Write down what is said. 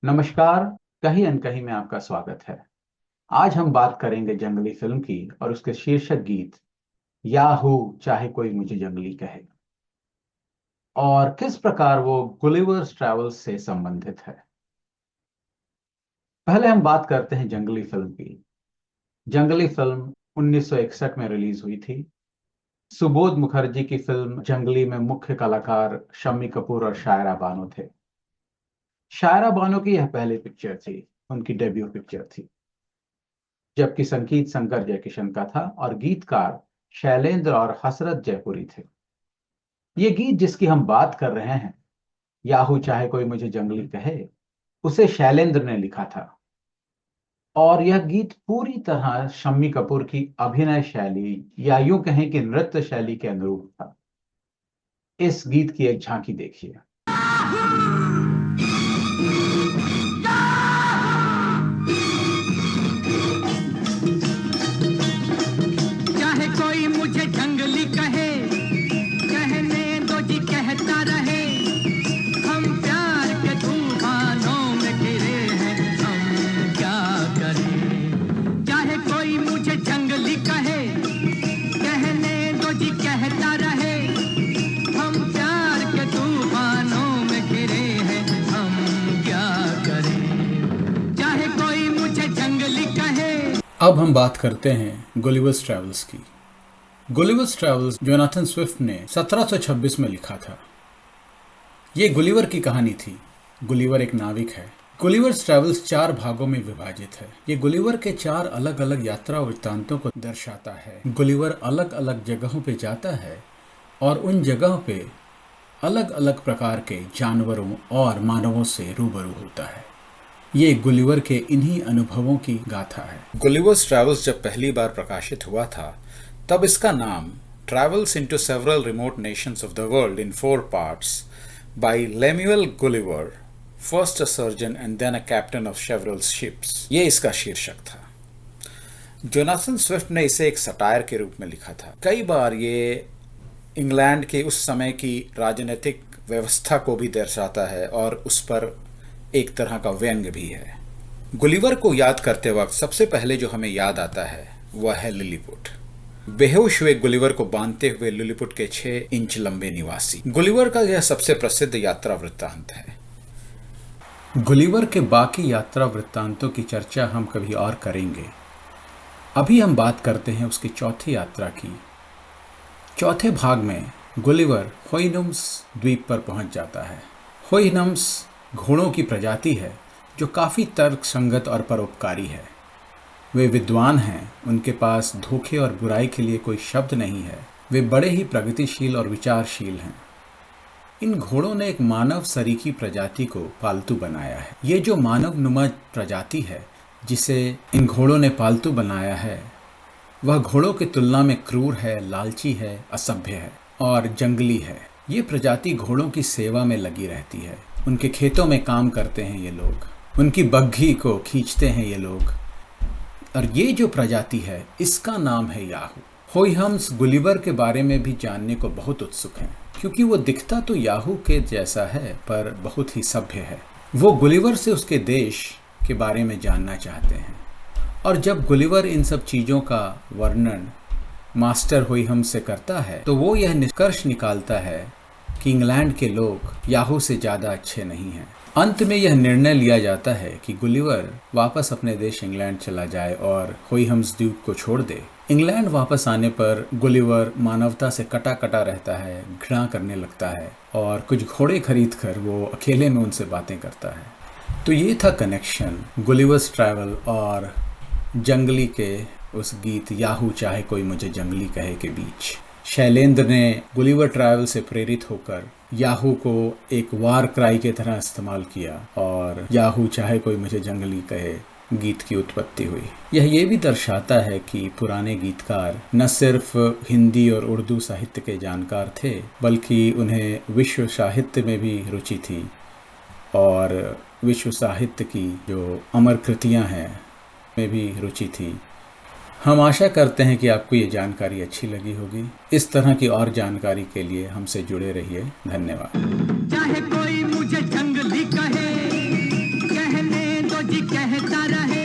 नमस्कार। कहीं अनकहीं में आपका स्वागत है। आज हम बात करेंगे जंगली फिल्म की और उसके शीर्षक गीत याहू चाहे कोई मुझे जंगली कहे और किस प्रकार वो गुलिवर्स ट्रैवल्स से संबंधित है। पहले हम बात करते हैं जंगली फिल्म की। जंगली फिल्म 1961 में रिलीज हुई थी। सुबोध मुखर्जी की फिल्म जंगली में मुख्य कलाकार शम्मी कपूर और शायरा बानो थे। शायरा बानो की यह पहली पिक्चर थी, उनकी डेब्यू पिक्चर थी, जबकि संगीत शंकर जयकिशन का था और गीतकार शैलेंद्र और हसरत जयपुरी थे। ये गीत जिसकी हम बात कर रहे हैं, याहू चाहे कोई मुझे जंगली कहे, उसे शैलेंद्र ने लिखा था और यह गीत पूरी तरह शम्मी कपूर की अभिनय शैली या यूं कहें कि नृत्य शैली के अनुरूप था। इस गीत की एक झांकी देखिए। चाहे कोई मुझे जंगली कहे, कहने दो जी कहता रहे। हम प्यार के तूफानों में घिरे हैं, हम क्या करें। चाहे कोई मुझे जंगली कहे, कहने दो जी कहता रहे। हम प्यार के तूफानों में घिरे हैं, हम क्या करें। चाहे कोई मुझे जंगली कहे। अब हम बात करते हैं गुलिवर्स ट्रैवल्स की। गुलिवर्स ट्रैवल्स जोनाथन स्विफ्ट ने 1726 में लिखा था। ये गुलिवर की कहानी थी। गुलिवर एक नाविक है। गुलिवर्स ट्रैवल्स 4 भागों में विभाजित है। ये गुलिवर के 4 अलग अलग यात्रा वृत्तांतों को दर्शाता है। गुलिवर अलग अलग जगहों पे जाता है और उन जगहों पे अलग अलग प्रकार के जानवरों और मानवों से रूबरू होता है। ये गुलिवर के इन्हीं अनुभवों की गाथा है। गुलिवर्स ट्रैवल्स जब पहली बार प्रकाशित हुआ था, तब इसका नाम travels into several remote nations of the world in 4 parts by Lemuel Gulliver, first a surgeon and then a captain of several ships, ये इसका शीर्षक था। जोनाथन स्विफ्ट ने इसे एक सटायर के रूप में लिखा था। कई बार ये इंग्लैंड के उस समय की राजनीतिक व्यवस्था को भी दर्शाता है और उस पर एक तरह का व्यंग्य भी है। गुलिवर को याद करते वक्त सबसे पहले जो हमें याद आता है वह है लिलीपुट। बेहोश हुए गुलिवर को बांधते हुए लिलीपुट के 6 इंच लंबे निवासी। गुलिवर का यह सबसे प्रसिद्ध यात्रा वृत्तांत है। गुलिवर के बाकी यात्रा वृत्तांतों की चर्चा हम कभी और करेंगे। अभी हम बात करते हैं उसकी चौथी यात्रा की। चौथे भाग में गुलिवर होइनम्स द्वीप पर पहुंच जाता है। होइनम्स घोड़ों की प्रजाति है जो काफ़ी तर्क संगत और परोपकारी है। वे विद्वान हैं, उनके पास धोखे और बुराई के लिए कोई शब्द नहीं है। वे बड़े ही प्रगतिशील और विचारशील हैं। इन घोड़ों ने एक मानव सरीखी प्रजाति को पालतू बनाया है। ये जो मानव नुमा प्रजाति है जिसे इन घोड़ों ने पालतू बनाया है, वह घोड़ों की तुलना में क्रूर है, लालची है, असभ्य है और जंगली है। ये प्रजाति घोड़ों की सेवा में लगी रहती है। उनके खेतों में काम करते हैं ये लोग, उनकी बग्घी को खींचते हैं ये लोग। और ये जो प्रजाति है इसका नाम है याहू। होइहम्स गुलिवर के बारे में भी जानने को बहुत उत्सुक हैं, क्योंकि वो दिखता तो याहू के जैसा है पर बहुत ही सभ्य है। वो गुलिवर से उसके देश के बारे में जानना चाहते हैं। और जब गुलिवर इन सब चीज़ों का वर्णन मास्टर होइहम्स से करता है तो वो यह निष्कर्ष निकालता है कि इंग्लैंड के लोग याहू से ज़्यादा अच्छे नहीं हैं। अंत में यह निर्णय लिया जाता है कि गुलिवर वापस अपने देश इंग्लैंड चला जाए और होइहम्स द्वीप को छोड़ दे। इंग्लैंड वापस आने पर गुलिवर मानवता से कटा कटा रहता है, घृणा करने लगता है और कुछ घोड़े खरीद कर वो अकेले में उनसे बातें करता है। तो ये था कनेक्शन गुलिवर्स ट्रैवल और जंगली के उस गीत याहू चाहे कोई मुझे जंगली कहे के बीच। शैलेंद्र ने गुलिवर ट्रैवल से प्रेरित होकर याहू को एक वार क्राई की तरह इस्तेमाल किया और याहू चाहे कोई मुझे जंगली कहे गीत की उत्पत्ति हुई। यह ये भी दर्शाता है कि पुराने गीतकार न सिर्फ हिंदी और उर्दू साहित्य के जानकार थे, बल्कि उन्हें विश्व साहित्य में भी रुचि थी और विश्व साहित्य की जो अमर कृतियाँ हैं में भी रुचि थी। हम आशा करते हैं कि आपको ये जानकारी अच्छी लगी होगी। इस तरह की और जानकारी के लिए हमसे जुड़े रहिए। धन्यवाद। चाहे कोई मुझे जंगली कहे, कहने कहता रहे।